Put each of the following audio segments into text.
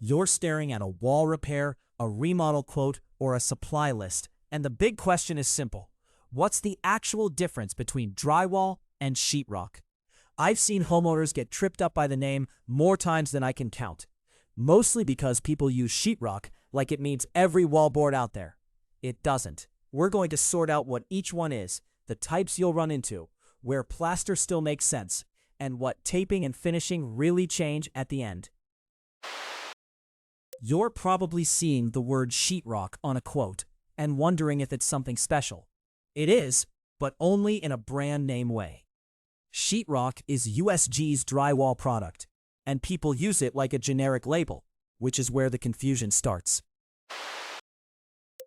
You're staring at a wall repair, a remodel quote, or a supply list, and the big question is simple. What's the actual difference between drywall and sheetrock? I've seen homeowners get tripped up by the name more times than I can count, mostly because people use sheetrock like it means every wallboard out there. It doesn't. We're going to sort out what each one is, the types you'll run into, where plaster still makes sense, and what taping and finishing really change at the end. You're probably seeing the word sheetrock on a quote and wondering if it's something special. It is, but only in a brand name way. Sheetrock is USG's drywall product, and people use it like a generic label, which is where the confusion starts.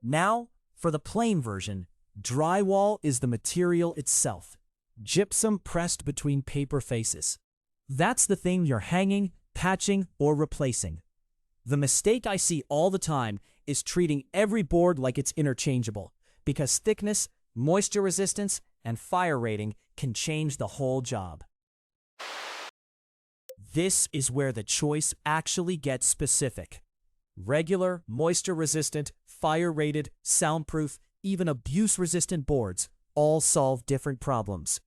Now, for the plain version, drywall is the material itself, gypsum pressed between paper faces. That's the thing you're hanging, patching, or replacing. The mistake I see all the time is treating every board like it's interchangeable, because thickness, moisture resistance, and fire rating can change the whole job. This is where the choice actually gets specific. Regular, moisture-resistant, fire-rated, soundproof, even abuse-resistant boards all solve different problems.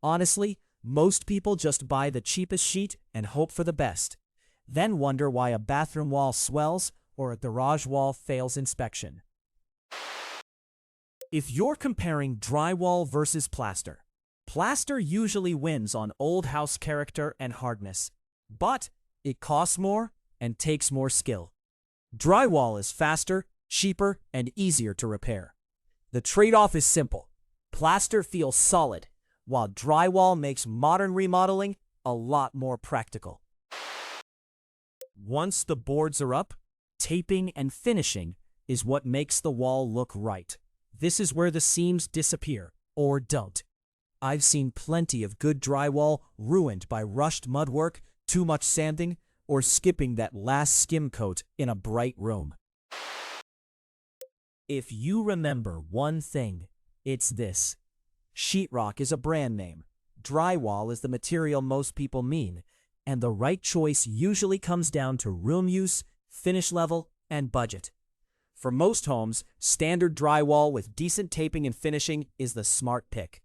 Honestly, most people just buy the cheapest sheet and hope for the best, then wonder why a bathroom wall swells or a garage wall fails inspection. If you're comparing drywall versus plaster, plaster usually wins on old house character and hardness, but it costs more and takes more skill. Drywall is faster, cheaper, and easier to repair. The trade-off is simple. Plaster feels solid, while drywall makes modern remodeling a lot more practical. Once the boards are up, taping and finishing is what makes the wall look right. This is where the seams disappear, or don't. I've seen plenty of good drywall ruined by rushed mudwork, too much sanding, or skipping that last skim coat in a bright room. If you remember one thing, it's this. Sheetrock is a brand name. Drywall is the material most people mean, and the right choice usually comes down to room use, finish level, and budget. For most homes, standard drywall with decent taping and finishing is the smart pick.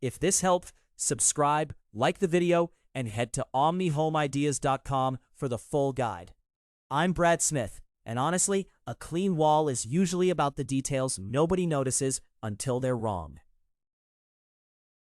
If this helped, subscribe, like the video, and head to omnihomeideas.com for the full guide. I'm Brad Smith, and honestly, a clean wall is usually about the details nobody notices until they're wrong.